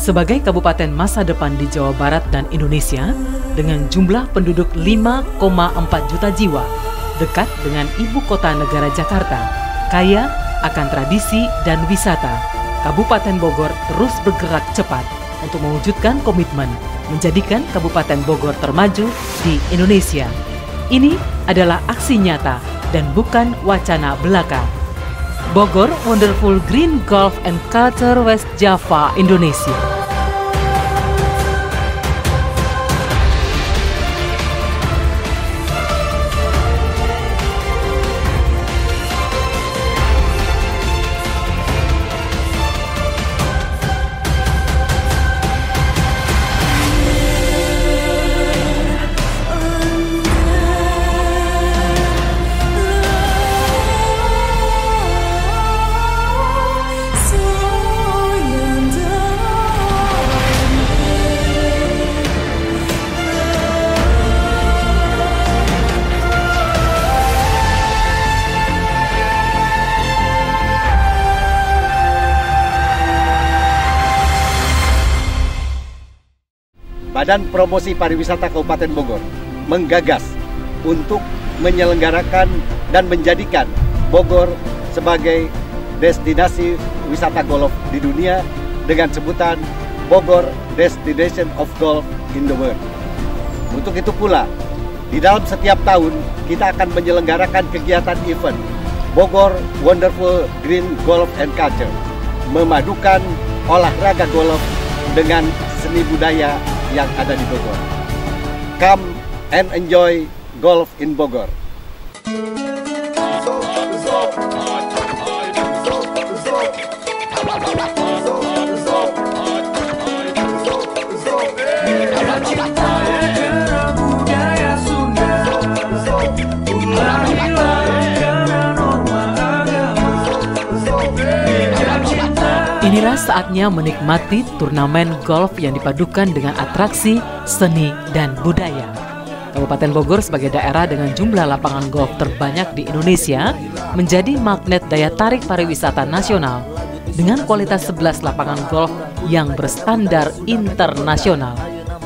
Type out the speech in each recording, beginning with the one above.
Sebagai kabupaten masa depan di Jawa Barat dan Indonesia, dengan jumlah penduduk 5,4 juta jiwa, dekat dengan ibu kota negara Jakarta, kaya akan tradisi dan wisata, Kabupaten Bogor terus bergerak cepat untuk mewujudkan komitmen menjadikan Kabupaten Bogor termaju di Indonesia. Ini adalah aksi nyata dan bukan wacana belaka. Bogor Wonderful Green Golf and Culture West Java, Indonesia. Badan Promosi Pariwisata Kabupaten Bogor menggagas untuk menyelenggarakan dan menjadikan Bogor sebagai destinasi wisata golf di dunia dengan sebutan Bogor Destination of Golf in the World. Untuk itu pula, di dalam setiap tahun kita akan menyelenggarakan kegiatan event Bogor Wonderful Green Golf and Culture, memadukan olahraga golf dengan seni budaya yang ada di Bogor. Come and enjoy golf in Bogor. Inilah saatnya menikmati turnamen golf yang dipadukan dengan atraksi, seni, dan budaya. Kabupaten Bogor sebagai daerah dengan jumlah lapangan golf terbanyak di Indonesia menjadi magnet daya tarik pariwisata nasional dengan kualitas 11 lapangan golf yang berstandar internasional,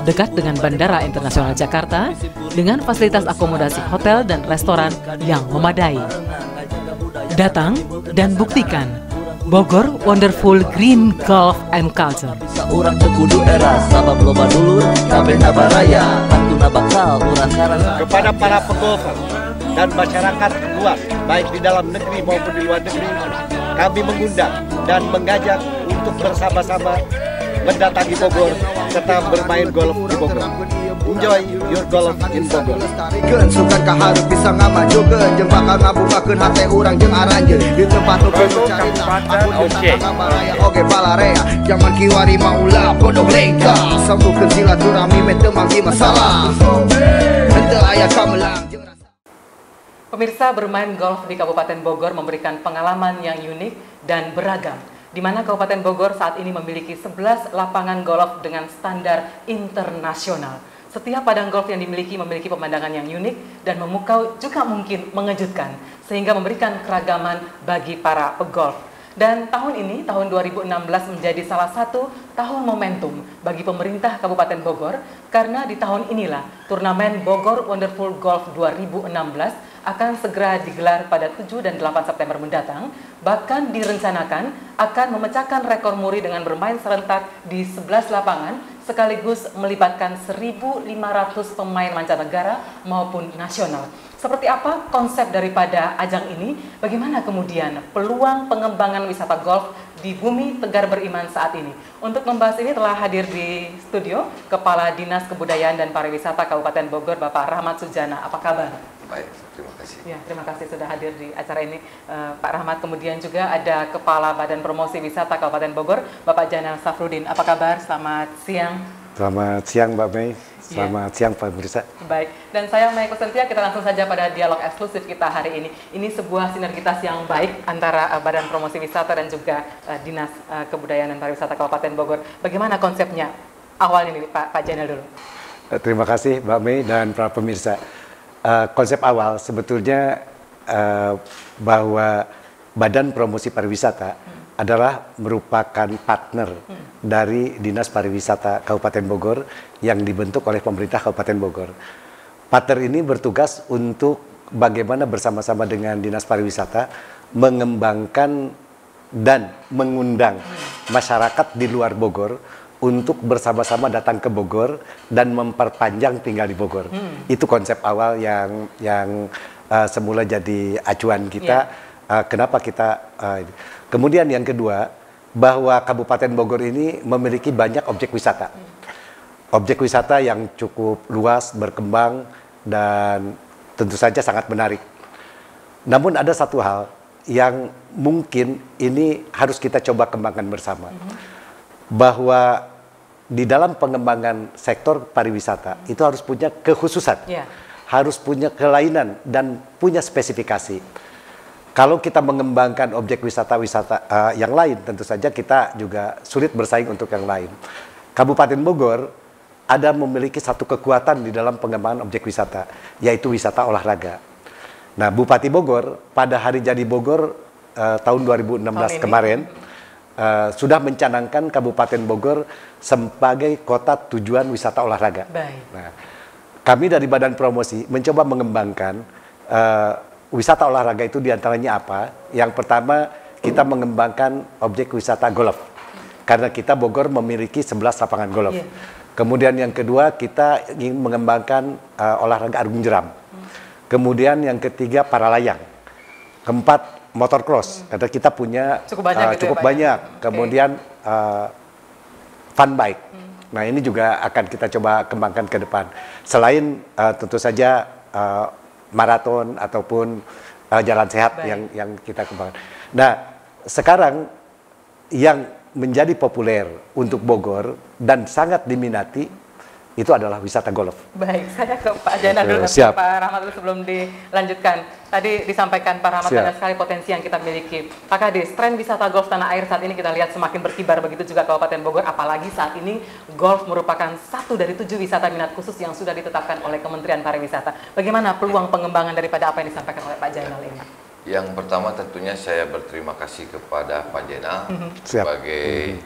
dekat dengan Bandara Internasional Jakarta dengan fasilitas akomodasi hotel dan restoran yang memadai. Datang dan buktikan Bogor Wonderful Green Golf and Culture. Urang tekudu era sabab loba dulur kabeh nabaraya antuna bakal urang karang. Kepada para pegolfer dan masyarakat luas baik di dalam negeri maupun di luar negeri, kami mengundang dan mengajak untuk bersama-sama mendatangi Bogor serta bermain golf di Bogor. Enjoy your golf in Bogor. Sukan kaharep bisa ngamajukeun jeung bakal ngabukakeun hate urang jeung aranjeun di tempat nu penuh carita oge balarea zaman kiwari maula pondok lengka sambukeun silaturahmi meh teu manggi masalah henteu aya kamelang. Pemirsa, bermain golf di Kabupaten Bogor memberikan pengalaman yang unik dan beragam, di mana Kabupaten Bogor saat ini memiliki 11 lapangan golf dengan standar internasional. Setiap padang golf yang dimiliki memiliki pemandangan yang unik dan memukau juga mungkin mengejutkan, sehingga memberikan keragaman bagi para pegolf. Dan tahun ini, tahun 2016 menjadi salah satu tahun momentum bagi pemerintah Kabupaten Bogor, karena di tahun inilah turnamen Bogor Wonderful Golf 2016 akan segera digelar pada 7 dan 8 September mendatang. Bahkan direncanakan akan memecahkan rekor muri dengan bermain serentak di 11 lapangan, sekaligus melibatkan 1.500 pemain mancanegara maupun nasional. Seperti apa konsep daripada ajang ini? Bagaimana kemudian peluang pengembangan wisata golf di bumi Tegar Beriman saat ini? Untuk membahas ini telah hadir di studio Kepala Dinas Kebudayaan dan Pariwisata Kabupaten Bogor, Bapak Rahmat Sujana. Apa kabar? Baik, terima kasih. Ya, terima kasih sudah hadir di acara ini, Pak Rahmat. Kemudian juga ada Kepala Badan Promosi Wisata Kabupaten Bogor, Bapak Janal Safrudin. Apa kabar? Selamat siang. Selamat siang Mbak Mei. Selamat siang Pak pemirsa. Baik, dan saya Mei Kusentia, kita langsung saja pada dialog eksklusif kita hari ini. Ini sebuah sinergitas yang baik antara Badan Promosi Wisata dan juga Dinas Kebudayaan dan Pariwisata Kabupaten Bogor. Bagaimana konsepnya awal ini, Pak Janal dulu? Terima kasih Mbak Mei dan para pemirsa. Konsep awal sebetulnya bahwa Badan Promosi Pariwisata adalah merupakan partner dari Dinas Pariwisata Kabupaten Bogor yang dibentuk oleh pemerintah Kabupaten Bogor. Partner ini bertugas untuk bagaimana bersama-sama dengan Dinas Pariwisata mengembangkan dan mengundang masyarakat di luar Bogor untuk bersama-sama datang ke Bogor dan memperpanjang tinggal di Bogor. Itu konsep awal yang semula jadi acuan kita. Kenapa kita kemudian yang kedua, bahwa Kabupaten Bogor ini memiliki banyak objek wisata. Objek wisata yang cukup luas, berkembang, dan tentu saja sangat menarik. Namun ada satu hal yang mungkin ini harus kita coba kembangkan bersama. Bahwa di dalam pengembangan sektor pariwisata itu harus punya kekhususan, harus punya kelainan dan punya spesifikasi. Kalau kita mengembangkan objek wisata-wisata yang lain, tentu saja kita juga sulit bersaing untuk yang lain. Kabupaten Bogor ada memiliki satu kekuatan di dalam pengembangan objek wisata, yaitu wisata olahraga. Nah, Bupati Bogor pada hari jadi Bogor tahun 2016 kemarin sudah mencanangkan Kabupaten Bogor sebagai kota tujuan wisata olahraga. Nah, kami dari Badan Promosi mencoba mengembangkan wisata olahraga itu diantaranya apa? Yang pertama, kita mengembangkan objek wisata golf. Karena kita Bogor memiliki 11 lapangan golf. Kemudian yang kedua, kita ingin mengembangkan olahraga arung jeram. Kemudian yang ketiga, para layang. Keempat, motorcross. Karena kita punya cukup banyak. Kemudian fun bike. Nah, ini juga akan kita coba kembangkan ke depan. Selain tentu saja maraton ataupun jalan sehat yang kita kembangkan. Nah, sekarang yang menjadi populer untuk Bogor dan sangat diminati itu adalah wisata golf. Baik, saya ke Pak Jainal dulu, Pak Rahmat dulu sebelum dilanjutkan. Tadi disampaikan Pak Rahmat banyak sekali potensi yang kita miliki. Pak Kadis, tren wisata golf tanah air saat ini kita lihat semakin berkibar, begitu juga Kabupaten Bogor, apalagi saat ini golf merupakan satu dari 7 wisata minat khusus yang sudah ditetapkan oleh Kementerian Pariwisata. Bagaimana peluang pengembangan daripada apa yang disampaikan oleh Pak Jainal ini? Yang pertama tentunya saya berterima kasih kepada Pak Jainal sebagai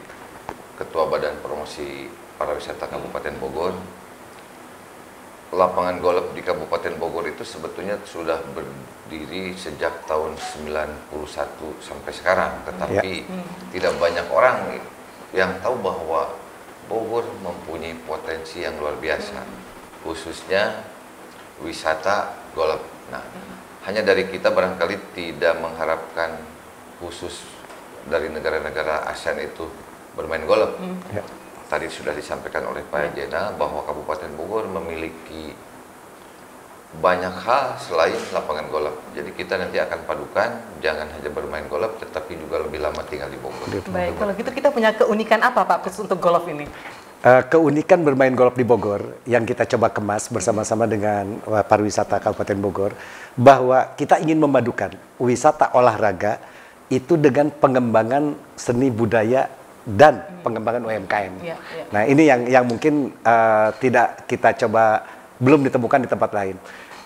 Ketua Badan Promosi Pariwisata Kabupaten Bogor. Lapangan golf di Kabupaten Bogor itu sebetulnya sudah berdiri sejak tahun 91 sampai sekarang, tetapi tidak banyak orang yang tahu bahwa Bogor mempunyai potensi yang luar biasa, khususnya wisata golf. Nah, hanya dari kita barangkali tidak mengharapkan khusus dari negara-negara ASEAN itu bermain golf. Tadi sudah disampaikan oleh Pak Jainal bahwa Kabupaten Bogor memiliki banyak hal selain lapangan golf. Jadi kita nanti akan padukan, jangan hanya bermain golf, tetapi juga lebih lama tinggal di Bogor. Baik, kalau gitu kita punya keunikan apa Pak khusus untuk golf ini? Keunikan bermain golf di Bogor yang kita coba kemas bersama-sama dengan pariwisata Kabupaten Bogor, bahwa kita ingin memadukan wisata olahraga itu dengan pengembangan seni budaya dan pengembangan UMKM. Nah, ini yang mungkin tidak kita coba, belum ditemukan di tempat lain.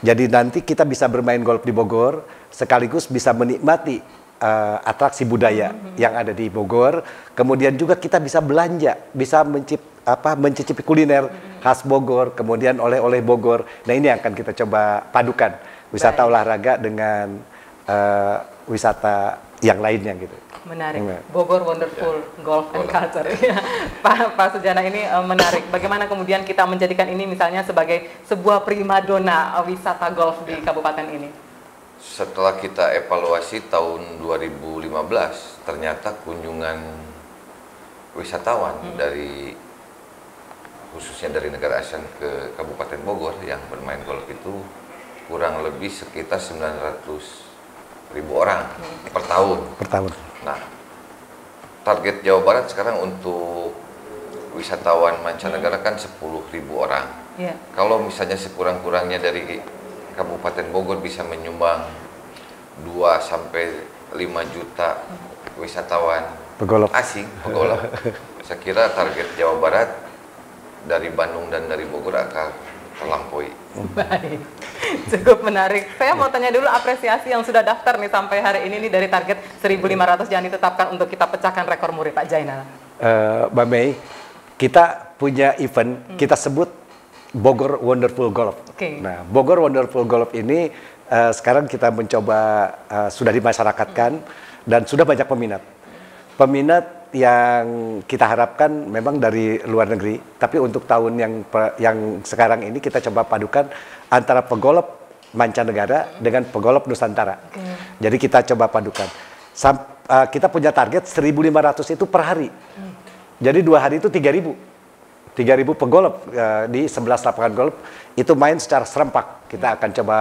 Jadi nanti kita bisa bermain golf di Bogor sekaligus bisa menikmati atraksi budaya yang ada di Bogor. Kemudian juga kita bisa belanja, bisa mencicipi kuliner khas Bogor, kemudian oleh-oleh Bogor. Nah, ini yang akan kita coba padukan, wisata olahraga dengan wisata yang lainnya gitu. Menarik, Bogor Wonderful Golf and Culture. Pak Sujana, ini menarik. Bagaimana kemudian kita menjadikan ini misalnya sebagai sebuah primadona wisata golf di kabupaten ini? Setelah kita evaluasi tahun 2015, ternyata kunjungan wisatawan dari khususnya dari negara ASEAN ke Kabupaten Bogor yang bermain golf itu kurang lebih sekitar 900.000 orang per tahun. Nah, target Jawa Barat sekarang untuk wisatawan mancanegara kan 10.000 orang. Kalau misalnya sekurang-kurangnya dari Kabupaten Bogor bisa menyumbang 2 sampai 5 juta wisatawan asing pegolf, saya kira target Jawa Barat dari Bandung dan dari Bogor akan terlampaui. Baik, cukup menarik. Saya mau tanya dulu apresiasi yang sudah daftar nih sampai hari ini nih dari target 1.500 yang ditetapkan untuk kita pecahkan rekor muri, Pak Jainal. Mbak Mei, kita punya event, kita sebut Bogor Wonderful Golf. Nah, Bogor Wonderful Golf ini sekarang kita mencoba sudah dimasyarakatkan dan sudah banyak peminat. Peminat yang kita harapkan memang dari luar negeri, tapi untuk tahun yang sekarang ini kita coba padukan antara pegolf mancanegara dengan pegolf Nusantara. Jadi kita coba padukan. Kita punya target 1.500 itu per hari. Jadi 2 hari itu 3.000 pegolf di 11 lapangan golf itu main secara serempak. Kita akan coba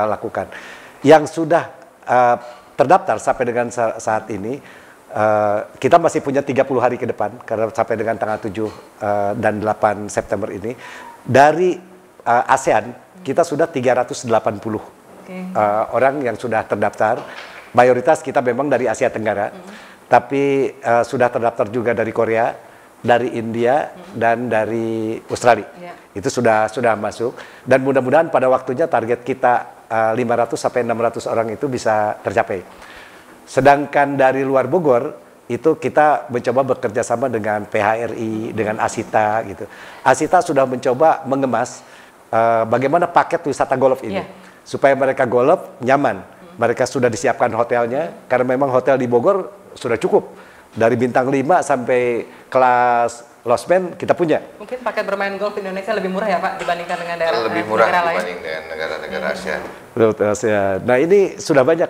lakukan. Yang sudah terdaftar sampai dengan saat ini, kita masih punya 30 hari ke depan karena sampai dengan tanggal 7 dan 8 September ini dari ASEAN kita sudah 380 orang yang sudah terdaftar. Mayoritas kita memang dari Asia Tenggara, tapi sudah terdaftar juga dari Korea, dari India dan dari Australia. Itu sudah masuk dan mudah-mudahan pada waktunya target kita 500 sampai 600 orang itu bisa tercapai. Sedangkan dari luar Bogor itu kita mencoba bekerja sama dengan PHRI, dengan Asita gitu. Asita sudah mencoba mengemas bagaimana paket wisata golf ini supaya mereka golf nyaman. Mereka sudah disiapkan hotelnya karena memang hotel di Bogor sudah cukup. Dari bintang 5 sampai kelas losmen kita punya. Mungkin paket bermain golf Indonesia lebih murah ya Pak dibandingkan dengan daerah lebih murah negara dibanding dengan negara-negara ASEAN. Nah ini sudah banyak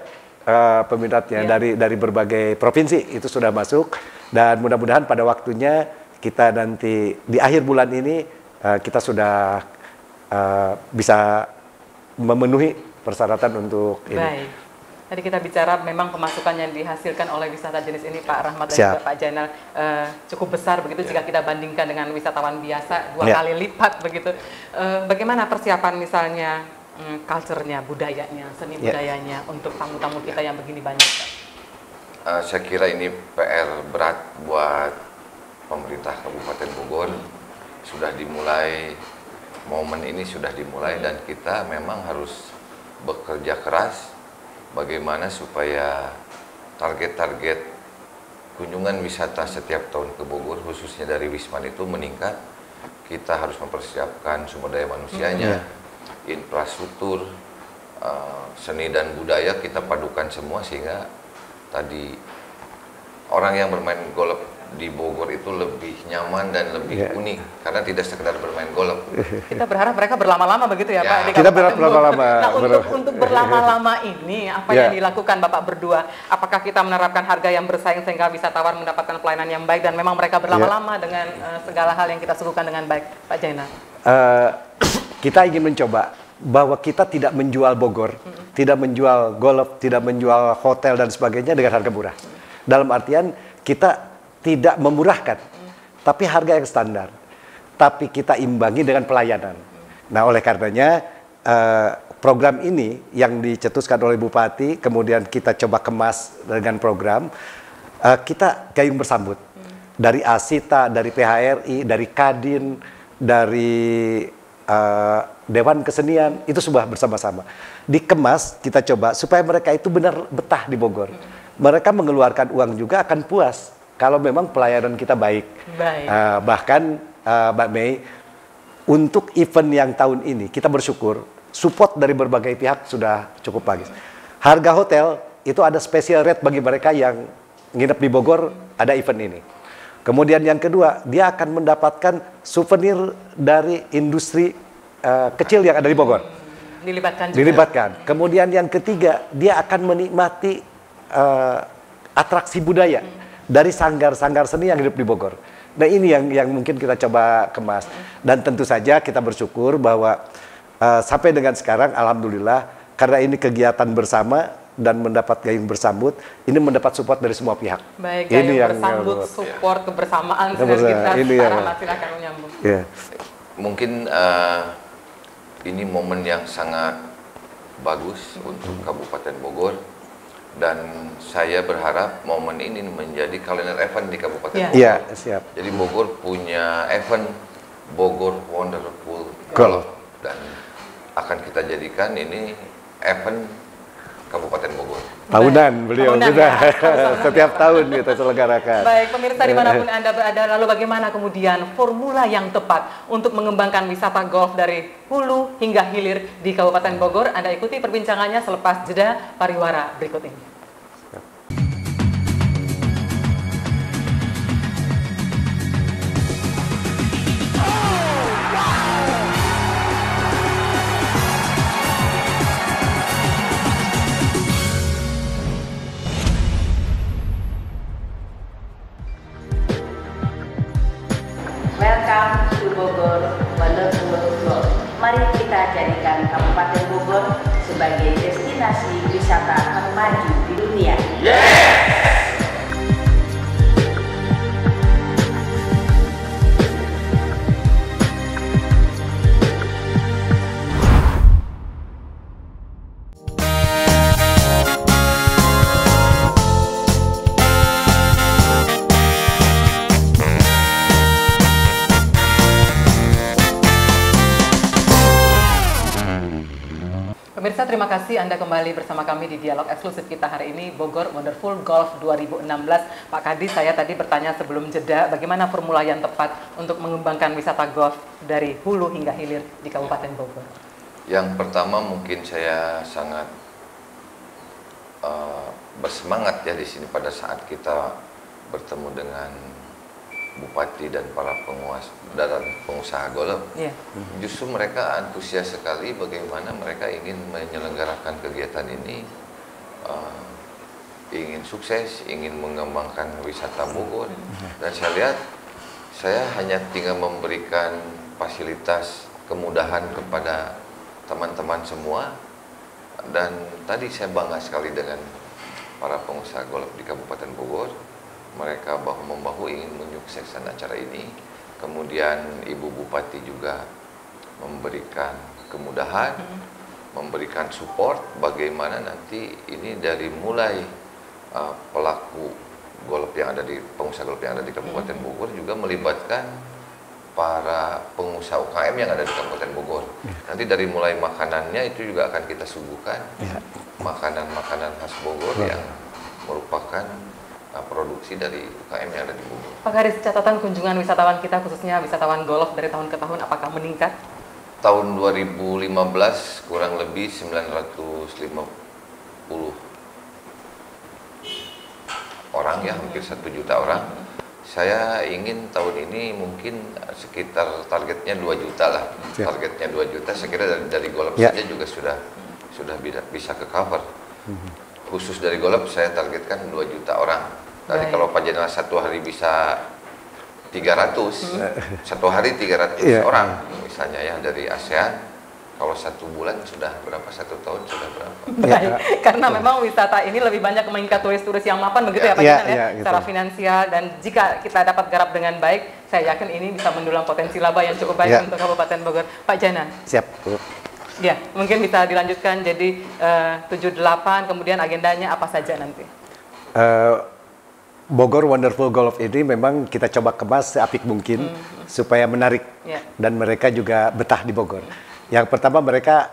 peminatnya dari berbagai provinsi itu sudah masuk dan mudah-mudahan pada waktunya kita nanti di akhir bulan ini kita sudah bisa memenuhi persyaratan untuk ini. Baik. Tadi kita bicara memang pemasukan yang dihasilkan oleh wisata jenis ini Pak Rahmat dan juga Pak Jainal cukup besar begitu jika kita bandingkan dengan wisatawan biasa 2 kali lipat begitu. Bagaimana persiapan misalnya culture-nya, budayanya, seni budayanya untuk tamu-tamu kita yang begini banyak? Saya kira ini PR berat buat pemerintah Kabupaten Bogor. Sudah dimulai, momen ini sudah dimulai dan kita memang harus bekerja keras bagaimana supaya target-target kunjungan wisata setiap tahun ke Bogor khususnya dari Wisman itu meningkat. Kita harus mempersiapkan sumber daya manusianya, infrastruktur, seni dan budaya kita padukan semua sehingga tadi orang yang bermain golf di Bogor itu lebih nyaman dan lebih unik karena tidak sekedar bermain golf. Kita berharap mereka berlama-lama begitu ya Pak? Kita berharap berlama-lama. Nah untuk berlama-lama ini apa yang dilakukan Bapak berdua? Apakah kita menerapkan harga yang bersaing sehingga wisatawan mendapatkan pelayanan yang baik dan memang mereka berlama-lama dengan segala hal yang kita suguhkan dengan baik, Pak Jainal? Kita ingin mencoba bahwa kita tidak menjual Bogor, tidak menjual golf, tidak menjual hotel dan sebagainya dengan harga murah. Dalam artian kita tidak memurahkan, tapi harga yang standar. Tapi kita imbangi dengan pelayanan. Nah, oleh karenanya program ini yang dicetuskan oleh Bupati, kemudian kita coba kemas dengan program, kita gayung bersambut. Dari Asita, dari PHRI, dari Kadin, dari Dewan Kesenian, itu sudah bersama-sama. Dikemas, kita coba supaya mereka itu benar betah di Bogor. Mereka mengeluarkan uang juga akan puas kalau memang pelayanan kita baik. Bahkan Mbak Mei, untuk event yang tahun ini kita bersyukur support dari berbagai pihak sudah cukup bagus. Harga hotel itu ada special rate bagi mereka yang nginep di Bogor, ada event ini. Kemudian yang kedua, dia akan mendapatkan souvenir dari industri kecil yang ada di Bogor. Dilibatkan juga. Dilibatkan. Kemudian yang ketiga, dia akan menikmati atraksi budaya dari sanggar-sanggar seni yang hidup di Bogor. Nah ini yang mungkin kita coba kemas. Dan tentu saja kita bersyukur bahwa sampai dengan sekarang alhamdulillah karena ini kegiatan bersama dan mendapat gayung bersambut, ini mendapat support dari semua pihak. Baik, gayung bersambut, support, kebersamaan, sinergitas. Pak Rahmat, silakan menyambung. Mungkin ini momen yang sangat bagus untuk Kabupaten Bogor. Dan saya berharap momen ini menjadi kalender event di Kabupaten Bogor. Iya, siap. Jadi Bogor punya event Bogor Wonderful Golf. dan akan kita jadikan ini event Kabupaten Bogor. Tahunan beliau Tahunan, sudah ya. setiap tahun kita selenggarakan. Baik, pemirsa dimanapun Anda berada, lalu bagaimana kemudian formula yang tepat untuk mengembangkan wisata golf dari hulu hingga hilir di Kabupaten Bogor? Anda ikuti perbincangannya selepas jeda pariwara berikut ini. Welcome to Bogor Wonderful Golf. Mari kita jadikan Kabupaten Bogor sebagai destinasi wisata termaju di dunia. Pemirsa, terima kasih Anda kembali bersama kami di dialog eksklusif kita hari ini, Bogor Wonderful Golf 2016. Pak Kadis, saya tadi bertanya sebelum jeda, bagaimana formula yang tepat untuk mengembangkan wisata golf dari hulu hingga hilir di Kabupaten Bogor? Yang pertama mungkin saya sangat bersemangat ya di sini pada saat kita bertemu dengan Bupati dan para pengusaha golf. Yeah. Justru mereka antusias sekali bagaimana mereka ingin menyelenggarakan kegiatan ini, ingin sukses, ingin mengembangkan wisata Bogor. Dan saya lihat, saya hanya tinggal memberikan fasilitas kemudahan kepada teman-teman semua. Dan tadi saya bangga sekali dengan para pengusaha golf di Kabupaten Bogor. Mereka bahu-membahu ingin menyukseskan acara ini. Kemudian Ibu Bupati juga memberikan kemudahan, memberikan support bagaimana nanti ini dari mulai pelaku golf yang ada di pengusaha golf yang ada di Kabupaten Bogor juga melibatkan para pengusaha UKM yang ada di Kabupaten Bogor. Nanti dari mulai makanannya itu juga akan kita suguhkan makanan-makanan khas Bogor yang merupakan produksi dari UKM yang ada di Bogor. Pak Kadis, catatan kunjungan wisatawan kita khususnya wisatawan golf dari tahun ke tahun apakah meningkat? Tahun 2015 kurang lebih 950 orang ya, hampir 1 juta orang. Saya ingin tahun ini mungkin sekitar targetnya 2 juta lah. Targetnya 2 juta, saya kira dari golf saja juga sudah bisa ke cover. Khusus dari golf saya targetkan 2 juta orang. Jadi kalau Pak Jenderal satu hari bisa 300, satu hari 300 orang misalnya ya dari ASEAN. Kalau 1 bulan sudah berapa, 1 tahun sudah berapa? Baik, karena memang wisata ini lebih banyak mengikat turis-turis yang mapan begitu ya Pak Jenderal ya, secara finansial, dan jika kita dapat garap dengan baik, saya yakin ini bisa mendulang potensi laba yang cukup baik untuk Kabupaten Bogor. Pak Janan. Siap. Ya, mungkin bisa dilanjutkan jadi 78, kemudian agendanya apa saja nanti? Bogor Wonderful Golf ini memang kita coba kemas seapik mungkin supaya menarik dan mereka juga betah di Bogor. Yang pertama mereka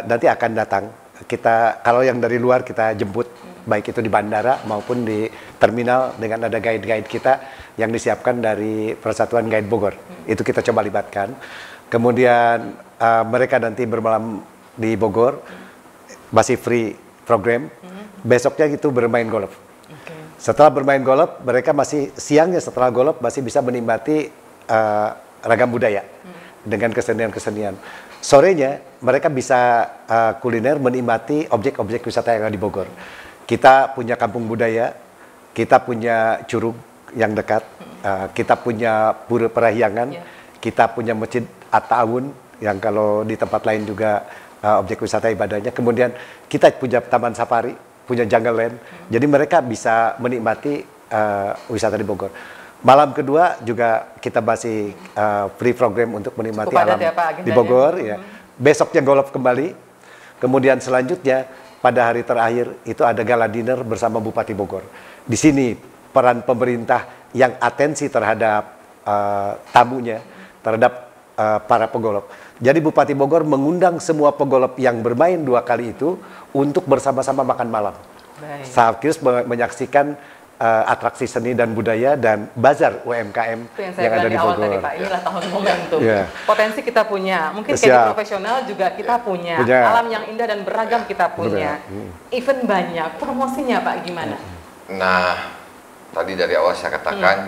nanti akan datang. Kita kalau yang dari luar kita jemput, baik itu di bandara maupun di terminal dengan ada guide-guide kita yang disiapkan dari Persatuan Guide Bogor. Itu kita coba libatkan. Kemudian mereka nanti bermalam di Bogor, masih free program. Besoknya itu bermain golf. Setelah bermain golf, mereka masih siangnya setelah golf masih bisa menikmati ragam budaya dengan kesenian-kesenian. Sorenya mereka bisa kuliner, menikmati objek-objek wisata yang ada di Bogor. Kita punya kampung budaya, kita punya curug yang dekat, kita punya pura Parahyangan, kita punya masjid At-Ta'awun yang kalau di tempat lain juga objek wisata ibadahnya. Kemudian kita punya taman safari, punya jungle land. Jadi mereka bisa menikmati wisata di Bogor. Malam kedua juga kita masih free program untuk menikmati alam di Bogor. Ya. Besoknya golf kembali. Kemudian selanjutnya pada hari terakhir itu ada gala dinner bersama Bupati Bogor. Di sini peran pemerintah yang atensi terhadap tamunya, terhadap para pegolf. Jadi Bupati Bogor mengundang semua pegolf yang bermain 2 kali itu untuk bersama-sama makan malam. Sekaligus menyaksikan atraksi seni dan budaya dan bazar UMKM yang ada di Bogor. Tadi, Pak. Inilah tahun momentum. Potensi kita punya, mungkin profesional juga kita punya. Alam yang indah dan beragam kita punya. Event banyak, promosinya Pak gimana? Nah, tadi dari awal saya katakan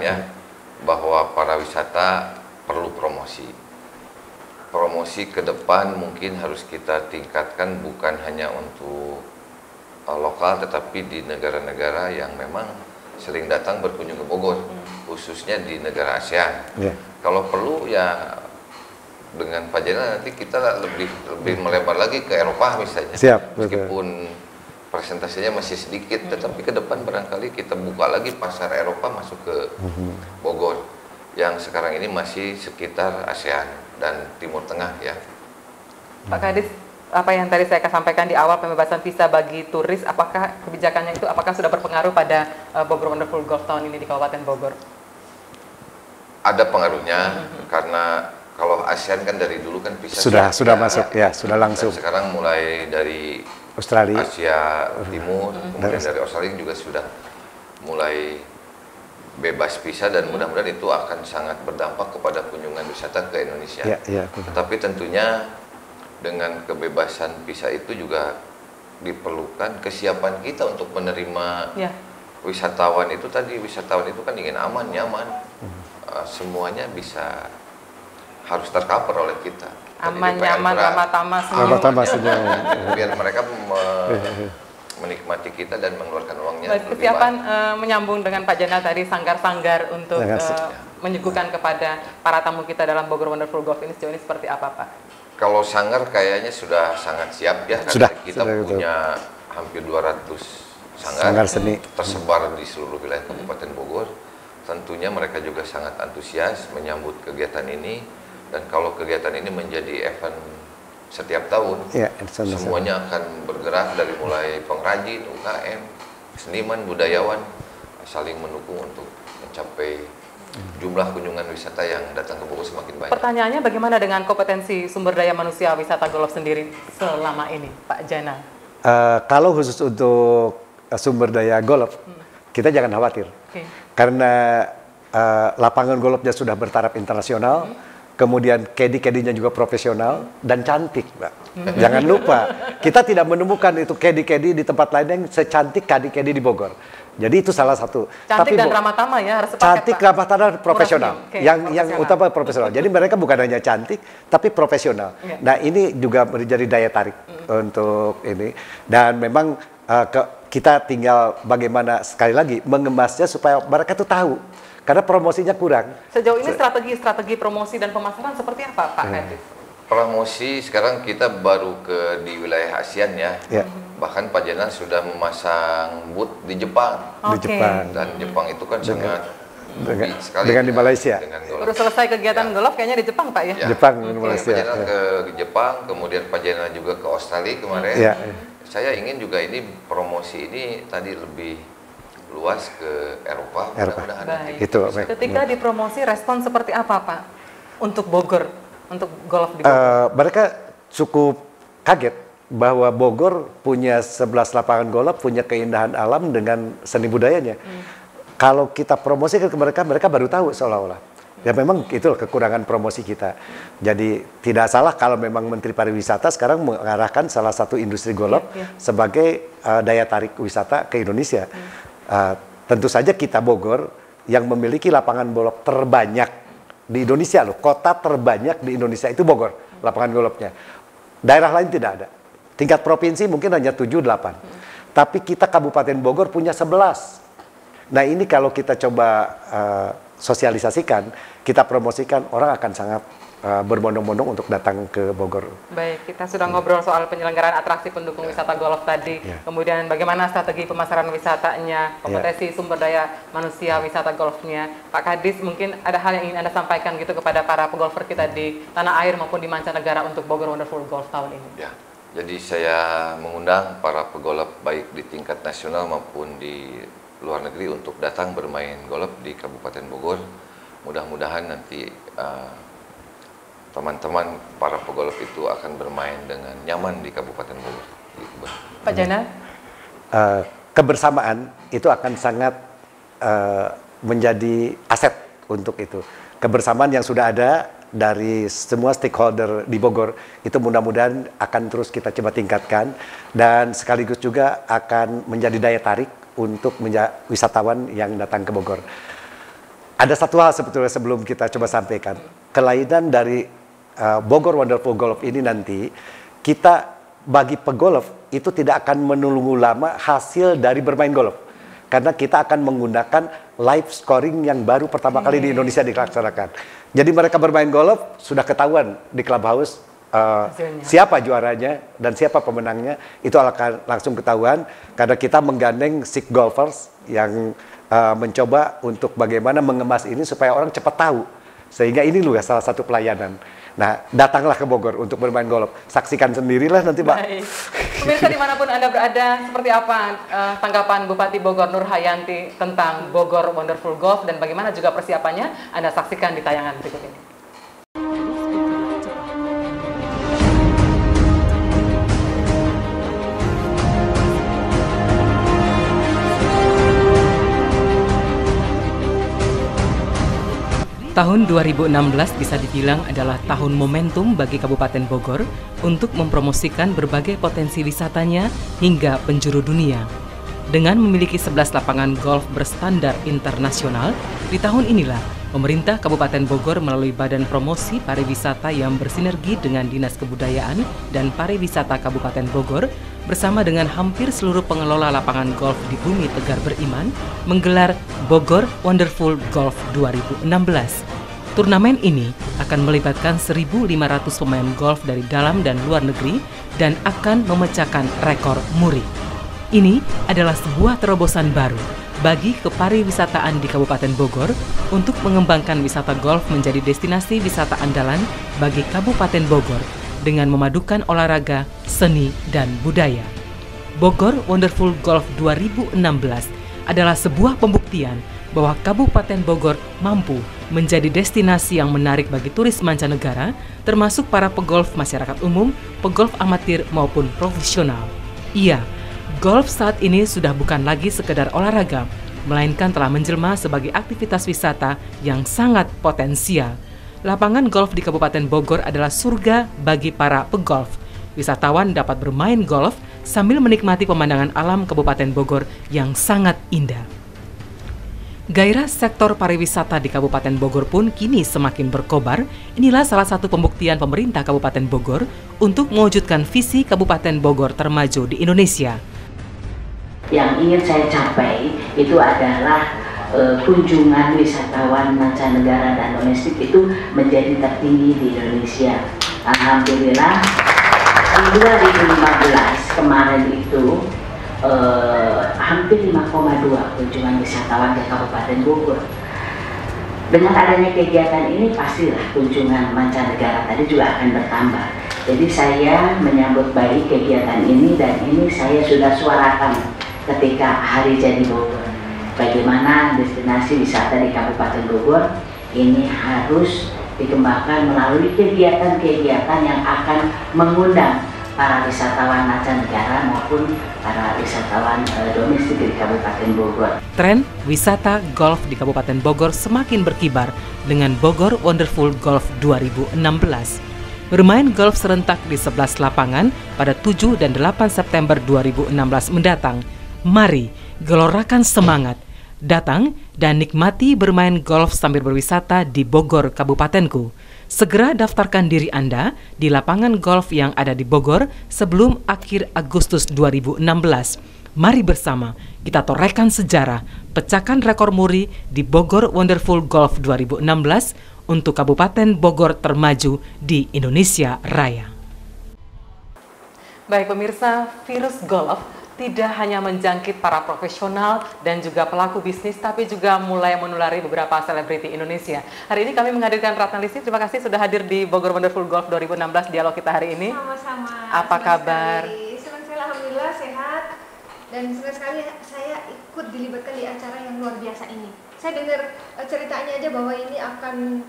bahwa para wisata perlu promosi. Promosi ke depan mungkin harus kita tingkatkan bukan hanya untuk lokal, tetapi di negara-negara yang memang sering datang berkunjung ke Bogor, khususnya di negara ASEAN. Kalau perlu ya dengan Pak Jenderal nanti kita lebih melebar lagi ke Eropa misalnya. Meskipun presentasinya masih sedikit, tetapi ke depan barangkali kita buka lagi pasar Eropa masuk ke Bogor, yang sekarang ini masih sekitar ASEAN dan Timur Tengah ya. Pak Kadis, apa yang tadi saya sampaikan di awal pembebasan visa bagi turis, apakah kebijakannya itu sudah berpengaruh pada Bogor Wonderful Golf tahun ini di Kabupaten Bogor? Ada pengaruhnya karena kalau ASEAN kan dari dulu kan visa sudah masuk sudah langsung. Dan sekarang mulai dari Australia, Asia Timur, kemudian dari Australia juga sudah mulai bebas visa dan mudah-mudahan itu akan sangat berdampak kepada kunjungan wisata ke Indonesia. Tetapi tentunya dengan kebebasan visa itu juga diperlukan kesiapan kita untuk menerima wisatawan itu tadi. Wisatawan itu kan ingin aman, nyaman, semuanya bisa harus tercover oleh kita. Aman, nyaman, ramah-tamah senyum. Biar mereka menikmati kita dan mengeluarkan uangnya. Kesiapan menyambung dengan Pak Jenderal tadi, sanggar-sanggar untuk menyuguhkan kepada para tamu kita dalam Bogor Wonderful Golf ini sejauh ini seperti apa Pak? Kalau sanggar kayaknya sudah sangat siap ya, karena kita punya hampir 200 sanggar seni tersebar di seluruh wilayah Kabupaten Bogor. Tentunya mereka juga sangat antusias menyambut kegiatan ini, dan kalau kegiatan ini menjadi event setiap tahun, semuanya akan bergerak dari mulai pengrajin, UKM, seniman, budayawan, saling mendukung untuk mencapai jumlah kunjungan wisata yang datang ke Bogor semakin banyak. Pertanyaannya bagaimana dengan kompetensi sumber daya manusia wisata golf sendiri selama ini, Pak Jana? Kalau khusus untuk sumber daya golf, kita jangan khawatir. Karena lapangan golfnya sudah bertaraf internasional, kemudian caddy-caddy-nya juga profesional dan cantik, Mbak. Jangan lupa, kita tidak menemukan itu caddy-caddy di tempat lain yang secantik caddy-caddy di Bogor. Jadi itu salah satu. Cantik dan ramah tamah ya, harus sepaket, cantik, ramah tamah, profesional. Yang utama profesional. Jadi mereka bukan hanya cantik, tapi profesional. Nah ini juga menjadi daya tarik untuk ini. Dan memang kita tinggal bagaimana sekali lagi mengemasnya supaya mereka tuh tahu. Karena promosinya kurang. Sejauh ini strategi promosi dan pemasaran seperti apa, Pak Kadis? Promosi sekarang kita baru di wilayah ASEAN ya. Bahkan Pak Jenderal sudah memasang booth di Jepang. Di Jepang. Dan Jepang itu kan sangat sekali dengan di Malaysia. Baru selesai kegiatan golf kayaknya di Jepang, Pak ya? Jepang, Malaysia. Pak Jenderal ke Jepang, kemudian Pak Jenderal juga ke Australia kemarin. Saya ingin juga ini promosi ini tadi lebih luas ke Eropa. Ketika dipromosi, respon seperti apa Pak untuk Bogor, untuk golf di Bogor? Mereka cukup kaget bahwa Bogor punya 11 lapangan golf, punya keindahan alam dengan seni budayanya. Kalau kita promosikan ke mereka, mereka baru tahu seolah-olah. Ya memang itu kekurangan promosi kita. Jadi tidak salah kalau memang Menteri Pariwisata sekarang mengarahkan salah satu industri golf sebagai daya tarik wisata ke Indonesia. Tentu saja kita Bogor yang memiliki lapangan golf terbanyak di Indonesia loh. Kota terbanyak di Indonesia itu Bogor, lapangan golfnya. Daerah lain tidak ada. Tingkat provinsi mungkin hanya 7-8. Tapi kita Kabupaten Bogor punya 11. Nah ini kalau kita coba sosialisasikan, kita promosikan, orang akan sangat berbondong-bondong untuk datang ke Bogor. Baik, kita sudah ngobrol soal penyelenggaraan atraksi pendukung wisata golf tadi, kemudian bagaimana strategi pemasaran wisatanya, kompetensi sumber daya manusia wisata golfnya. Pak Kadis, mungkin ada hal yang ingin Anda sampaikan gitu kepada para pegolfer kita di tanah air maupun di mancanegara untuk Bogor Wonderful Golf tahun ini? Ya, jadi saya mengundang para pegolf baik di tingkat nasional maupun di luar negeri untuk datang bermain golf di Kabupaten Bogor. Mudah-mudahan nanti teman-teman para pegolf itu akan bermain dengan nyaman di Kabupaten Bogor. Pak Jana? Kebersamaan itu akan sangat menjadi aset untuk itu. Kebersamaan yang sudah ada dari semua stakeholder di Bogor itu mudah-mudahan akan terus kita coba tingkatkan dan sekaligus juga akan menjadi daya tarik untuk wisatawan yang datang ke Bogor. Ada satu hal sebetulnya sebelum kita coba sampaikan, kelainan dari Bogor Wonderful Golf ini nanti kita bagi pegolf itu tidak akan menunggu lama hasil dari bermain golf. Karena kita akan menggunakan live scoring yang baru pertama kali di Indonesia dilaksanakan. Jadi mereka bermain golf sudah ketahuan di clubhouse siapa juaranya dan siapa pemenangnya, itu akan langsung ketahuan karena kita menggandeng SIG golfers yang mencoba untuk bagaimana mengemas ini supaya orang cepat tahu. Sehingga ini juga salah satu pelayanan. Nah, datanglah ke Bogor untuk bermain golf. Saksikan sendirilah nanti, Pak. Baik. Pemirsa dimanapun Anda berada, seperti apa tanggapan Bupati Bogor Nur Hayanti tentang Bogor Wonderful Golf dan bagaimana juga persiapannya, Anda saksikan di tayangan berikut ini. Tahun 2016 bisa dibilang adalah tahun momentum bagi Kabupaten Bogor untuk mempromosikan berbagai potensi wisatanya hingga penjuru dunia. Dengan memiliki 11 lapangan golf berstandar internasional, di tahun inilah pemerintah Kabupaten Bogor melalui Badan Promosi Pariwisata yang bersinergi dengan Dinas Kebudayaan dan Pariwisata Kabupaten Bogor bersama dengan hampir seluruh pengelola lapangan golf di Bumi Tegar Beriman menggelar Bogor Wonderful Golf 2016. Turnamen ini akan melibatkan 1.500 pemain golf dari dalam dan luar negeri dan akan memecahkan rekor muri. Ini adalah sebuah terobosan baru bagi kepariwisataan di Kabupaten Bogor untuk mengembangkan wisata golf menjadi destinasi wisata andalan bagi Kabupaten Bogor dengan memadukan olahraga, seni, dan budaya. Bogor Wonderful Golf 2016 adalah sebuah pembuktian bahwa Kabupaten Bogor mampu menjadi destinasi yang menarik bagi turis mancanegara, termasuk para pegolf masyarakat umum, pegolf amatir maupun profesional. Iya, golf saat ini sudah bukan lagi sekedar olahraga, melainkan telah menjelma sebagai aktivitas wisata yang sangat potensial. Lapangan golf di Kabupaten Bogor adalah surga bagi para pegolf. Wisatawan dapat bermain golf sambil menikmati pemandangan alam Kabupaten Bogor yang sangat indah. Gairah sektor pariwisata di Kabupaten Bogor pun kini semakin berkobar. Inilah salah satu pembuktian pemerintah Kabupaten Bogor untuk mewujudkan visi Kabupaten Bogor termaju di Indonesia. Yang ingin saya capai itu adalah kunjungan wisatawan mancanegara dan domestik itu menjadi tertinggi di Indonesia. Alhamdulillah di 2015 kemarin itu hampir 5,2 kunjungan wisatawan ke Kabupaten Bogor. Dengan adanya kegiatan ini pastilah kunjungan mancanegara tadi juga akan bertambah. Jadi saya menyambut baik kegiatan ini dan ini saya sudah suarakan ketika Hari Jadi Bogor. Bagaimana destinasi wisata di Kabupaten Bogor ini harus dikembangkan melalui kegiatan-kegiatan yang akan mengundang para wisatawan mancanegara maupun para wisatawan domestik di Kabupaten Bogor. Tren wisata golf di Kabupaten Bogor semakin berkibar dengan Bogor Wonderful Golf 2016. Bermain golf serentak di 11 lapangan pada 7 dan 8 September 2016 mendatang. Mari gelorakan semangat, datang dan nikmati bermain golf sambil berwisata di Bogor, Kabupatenku. Segera daftarkan diri Anda di lapangan golf yang ada di Bogor sebelum akhir Agustus 2016. Mari bersama kita torehkan sejarah, pecahkan rekor muri di Bogor Wonderful Golf 2016 untuk Kabupaten Bogor termaju di Indonesia Raya. Baik pemirsa, virus golf tidak hanya menjangkit para profesional dan juga pelaku bisnis, tapi juga mulai menulari beberapa selebriti Indonesia. Hari ini kami menghadirkan Ratna Lisi. Terima kasih sudah hadir di Bogor Wonderful Golf 2016 dialog kita hari ini. Sama-sama. Apa kabar? Senang sekali, alhamdulillah sehat. Dan senang sekali saya ikut dilibatkan di acara yang luar biasa ini. Saya dengar ceritanya aja bahwa ini akan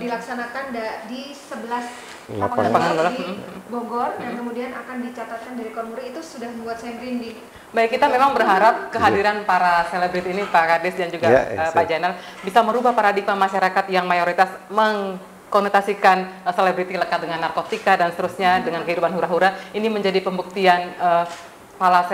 dilaksanakan di 11 lapangan golf di Bogor dan kemudian akan dicatatkan dari Kormuri. Itu sudah membuat saya merinding. Baik, kita memang berharap kehadiran para selebriti ini, Pak Kadis dan juga Pak Jainal, bisa merubah paradigma masyarakat yang mayoritas mengkonotasikan selebriti lekat dengan narkotika dan seterusnya, dengan kehidupan hura-hura. Ini menjadi pembuktian para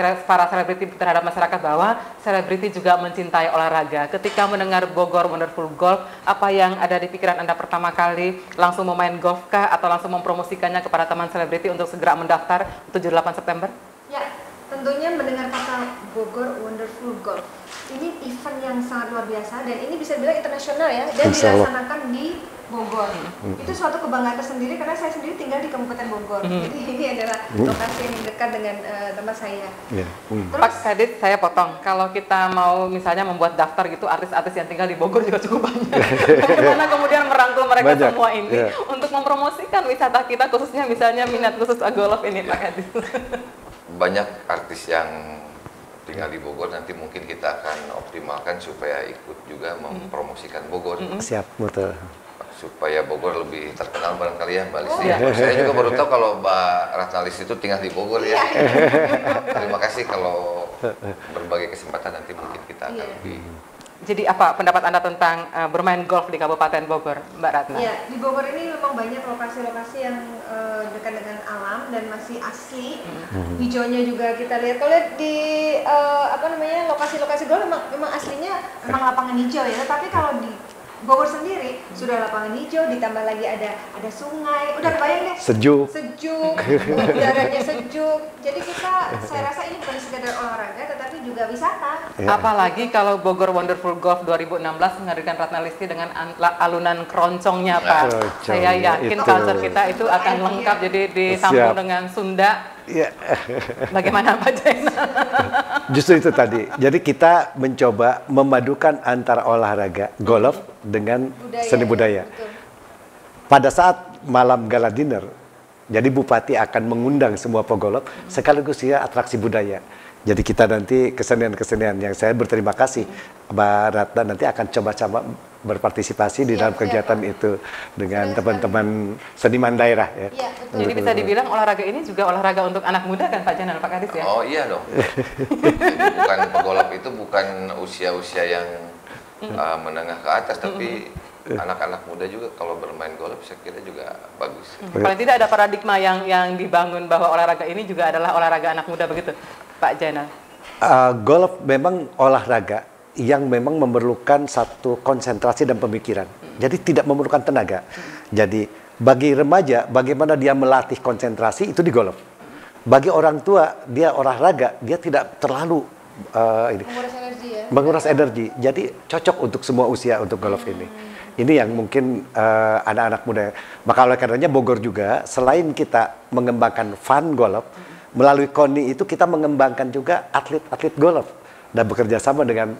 selebriti terhadap masyarakat bahwa selebriti juga mencintai olahraga. Ketika mendengar Bogor Wonderful Golf, apa yang ada di pikiran Anda pertama kali? Langsung mau main golf kah atau langsung mempromosikannya kepada teman selebriti untuk segera mendaftar 7-8 September? Ya, tentunya mendengar kata Bogor Wonderful Golf. Ini event yang sangat luar biasa dan ini bisa dibilang internasional ya, dan dilaksanakan di Bogor. Itu suatu kebanggaan tersendiri karena saya sendiri tinggal di Kabupaten Bogor. Jadi ini adalah lokasi yang dekat dengan tempat saya. Terus, Pak Kadis, saya potong. Kalau kita mau misalnya membuat daftar gitu, artis-artis yang tinggal di Bogor juga cukup banyak. Bagaimana kemudian merangkul mereka semua ini untuk mempromosikan wisata kita, khususnya misalnya minat khusus golf ini, Pak Kadis? Banyak artis yang tinggal di Bogor, nanti mungkin kita akan optimalkan supaya ikut juga mempromosikan Bogor. Siap, betul. Supaya Bogor lebih terkenal barangkali ya, Mbak Listi. Saya juga baru tahu kalau Mbak Ratnalis itu tinggal di Bogor ya. Terima kasih, kalau berbagai kesempatan nanti mungkin kita akan lebih. Jadi apa pendapat Anda tentang bermain golf di Kabupaten Bogor, Mbak Ratna? Ya, di Bogor ini memang banyak lokasi-lokasi yang dekat dengan alam dan masih asli. Hijaunya juga kita lihat. Kalau lihat di lokasi-lokasi golf memang aslinya memang lapangan hijau ya. Tapi kalau di Bogor sendiri sudah lapangan hijau, ditambah lagi ada sungai, udah kebayang deh. Sejuk, udaranya sejuk. Jadi saya rasa ini bukan sekedar olahraga, tetapi juga wisata. Apalagi kalau Bogor Wonderful Golf 2016 menghadirkan Ratna Listi dengan alunan keroncongnya, Pak. Saya yakin culture kita itu akan lengkap, jadi disambung dengan Sunda. Bagaimana Pak Jainal? Justru itu tadi. Jadi kita mencoba memadukan antara olahraga golf dengan seni budaya. Pada saat malam gala dinner, jadi Bupati akan mengundang semua pegolf sekaligus ya atraksi budaya. Jadi kita nanti kesenian-kesenian yang saya berterima kasih Mbak Ratna nanti akan coba-coba berpartisipasi di dalam kegiatan itu dengan teman-teman seniman daerah ya. Jadi bisa dibilang olahraga ini juga olahraga untuk anak muda kan Pak Jainal, Pak Kadis ya? Oh iya dong. Bukan pegolf itu bukan usia-usia yang menengah ke atas, tapi anak-anak muda juga kalau bermain golf saya kira juga bagus. Paling tidak ada paradigma yang dibangun bahwa olahraga ini juga adalah olahraga anak muda begitu, Pak Jainal? Golf memang olahraga yang memang memerlukan satu konsentrasi dan pemikiran. Jadi tidak memerlukan tenaga. Jadi bagi remaja bagaimana dia melatih konsentrasi itu di golf. Bagi orang tua dia olahraga dia tidak terlalu menguras energi. Jadi cocok untuk semua usia untuk golf ini. Ini yang mungkin anak-anak muda. Maka oleh karenanya Bogor juga selain kita mengembangkan fun golf, melalui KONI itu kita mengembangkan juga atlet-atlet golf dan bekerja sama dengan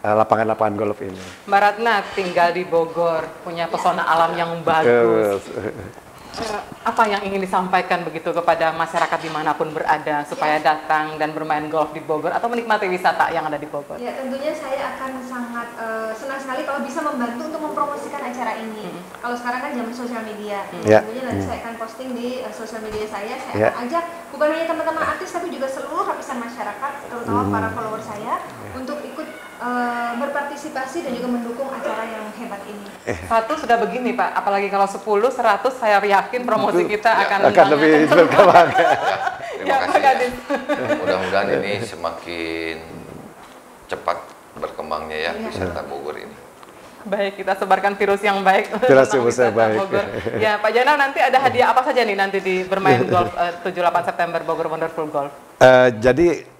lapangan-lapangan golf ini. Mbak Ratna tinggal di Bogor, punya pesona alam yang bagus. Apa yang ingin disampaikan begitu kepada masyarakat dimanapun berada supaya datang dan bermain golf di Bogor atau menikmati wisata yang ada di Bogor? Ya tentunya saya akan sangat senang sekali kalau bisa membantu untuk mempromosikan acara ini. Kalau sekarang kan zaman sosial media, tentunya nanti saya akan posting di sosial media saya akan ajak bukan hanya teman-teman artis tapi juga seluruh lapisan masyarakat, terutama para follower saya untuk ikut berpartisipasi dan juga mendukung acara yang hebat ini. Satu sudah begini Pak, apalagi kalau 10, 100 saya yakin promosi kita akan lebih berkembang. Terima kasih. Mudah-mudahan ini semakin cepat berkembangnya ya wisata Bogor ini. Baik, kita sebarkan virus yang baik. Virus yang baik. Bogor. Ya, Pak Jainal nanti ada hadiah apa saja nih nanti di bermain golf 7-8 September Bogor Wonderful Golf? Jadi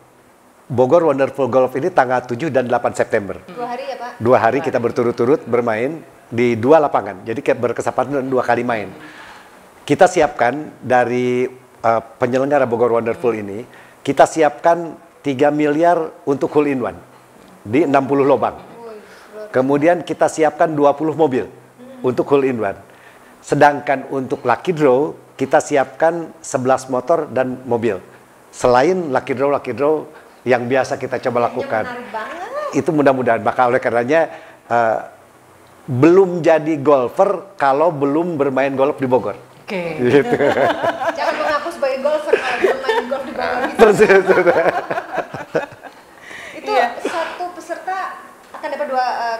Bogor Wonderful Golf ini tanggal 7 dan 8 September. 2 hari ya Pak? 2 hari kita berturut-turut bermain di 2 lapangan. Jadi berkesempatan 2 kali main. Kita siapkan dari penyelenggara Bogor Wonderful ini, kita siapkan 3 miliar untuk hole in one di 60 lubang. Kemudian kita siapkan 20 mobil untuk hole in one. Sedangkan untuk lucky draw, kita siapkan 11 motor dan mobil. Selain lucky draw yang biasa kita coba lakukan. Itu mudah-mudahan. Maka oleh karenanya belum jadi golfer kalau belum bermain golf di Bogor. Oke. Gitu. Jangan mengaku sebagai golfer kalau belum main golf di Bogor gitu. Persis. Itu satu peserta akan dapat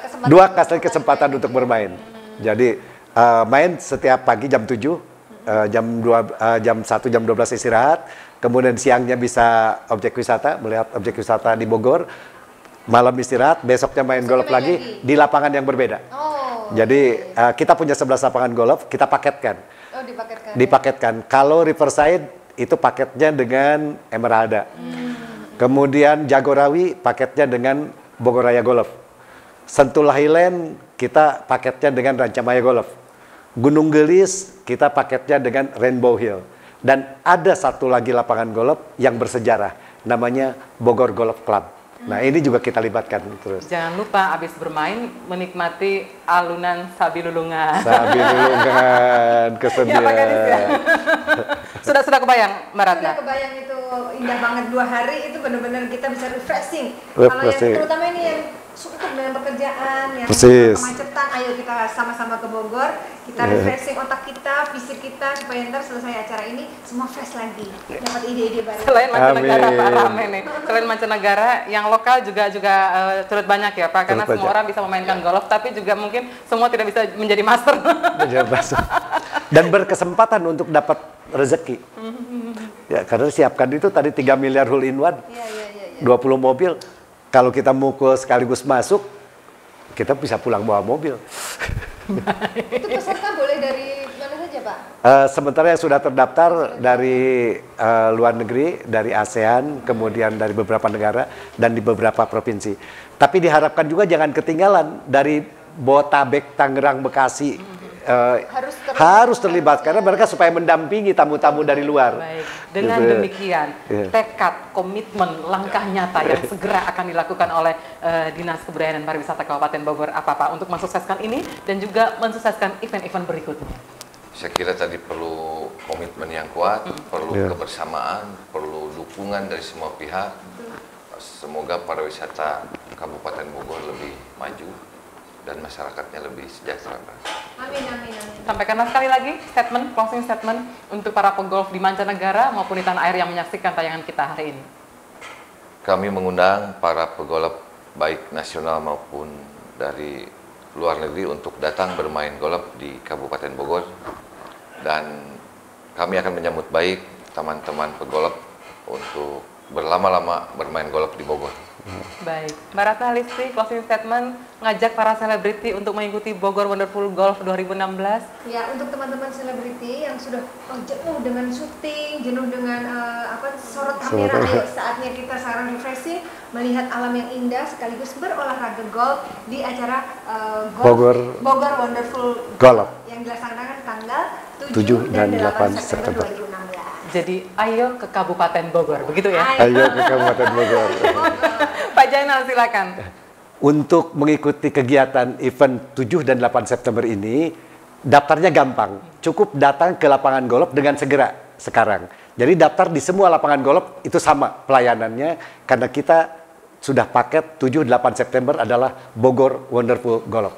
kesempatan. Dua kali kesempatan untuk bermain. Jadi main setiap pagi jam 7, jam 1, jam 12 istirahat. Kemudian siangnya bisa objek wisata, melihat objek wisata di Bogor. Malam istirahat, besoknya main golf lagi di lapangan yang berbeda. Jadi kita punya 11 lapangan golf, kita paketkan. Oh, dipaketkan. Dipaketkan. Kalau Riverside itu paketnya dengan Emeralda. Kemudian Jagorawi paketnya dengan Bogor Raya Golf. Sentul Highland kita paketnya dengan Rancamaya Golf. Gunung Gelis kita paketnya dengan Rainbow Hill. Dan ada satu lagi lapangan golf yang bersejarah, namanya Bogor Golf Club. Nah, ini juga kita libatkan terus. Jangan lupa habis bermain menikmati alunan Sabi Lulungan. Sabi Lulungan, kesedihan. Ya, sudah kebayang, Mbak Ratna? Sudah kebayang, itu indah banget. 2 hari itu benar-benar kita bisa refreshing. Kalau yang terutama ini yang sukuk dengan pekerjaan, yang kemacetan, ayo kita sama-sama ke Bogor, kita refreshing otak kita, fisik kita, supaya ntar selesai acara ini semua fresh lagi, dapat ide-ide baru. Selain mancanegara, Pak, rame nih. Selain mancanegara, yang lokal juga turut banyak ya, Pak, karena semua orang bisa memainkan golf, tapi juga mungkin semua tidak bisa menjadi master. Dan berkesempatan untuk dapat rezeki. Ya, karena siapkan itu tadi 3 miliar hole in one, 20 mobil. Kalau kita mukul sekaligus masuk, kita bisa pulang bawa mobil. Itu peserta boleh dari mana saja, Pak? Sementara yang sudah terdaftar dari luar negeri, dari ASEAN, kemudian dari beberapa negara, dan di beberapa provinsi. Tapi diharapkan juga jangan ketinggalan dari Botabek, Tangerang, Bekasi. Harus terlibat karena mereka supaya mendampingi tamu-tamu dari luar. Baik. Dengan demikian, tekad, komitmen, langkah nyata yang segera akan dilakukan oleh Dinas Kebudayaan dan Pariwisata Kabupaten Bogor apa Pak untuk mensukseskan ini dan juga mensukseskan event-event berikutnya? Saya kira tadi perlu komitmen yang kuat, perlu kebersamaan, perlu dukungan dari semua pihak. Semoga pariwisata Kabupaten Bogor lebih maju dan masyarakatnya lebih sejahtera. Amin. Sampaikanlah sekali lagi closing statement untuk para pegolf di mancanegara maupun di tanah air yang menyaksikan tayangan kita hari ini. Kami mengundang para pegolf baik nasional maupun dari luar negeri untuk datang bermain golf di Kabupaten Bogor, dan kami akan menyambut baik teman-teman pegolf untuk berlama-lama bermain golf di Bogor. Baik, Mbak Ratna Listi, closing statement ngajak para selebriti untuk mengikuti Bogor Wonderful Golf 2016. Ya, untuk teman-teman selebriti yang sudah jenuh dengan syuting, jenuh dengan sorot kamera, ayo saatnya kita sekarang refreshing, melihat alam yang indah sekaligus berolahraga golf di acara Bogor Wonderful Golf yang dilaksanakan tanggal 7 dan 8 September 2016. Jadi ayo ke Kabupaten Bogor, begitu ya? Ayo ke Kabupaten Bogor. Pak Jainal, silakan. Untuk mengikuti kegiatan event 7 dan 8 September ini, daftarnya gampang. Cukup datang ke lapangan golf dengan segera sekarang. Jadi daftar di semua lapangan golf itu sama pelayanannya, karena kita sudah paket 7-8 September adalah Bogor Wonderful Golf.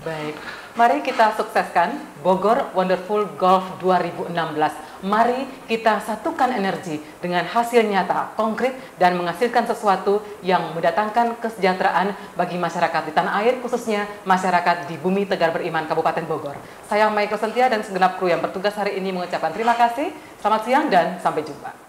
Baik, mari kita sukseskan Bogor Wonderful Golf 2016. Mari kita satukan energi dengan hasil nyata, konkret, dan menghasilkan sesuatu yang mendatangkan kesejahteraan bagi masyarakat di tanah air, khususnya masyarakat di Bumi Tegar Beriman, Kabupaten Bogor. Saya Michael Sentia dan segenap kru yang bertugas hari ini mengucapkan terima kasih, selamat siang, dan sampai jumpa.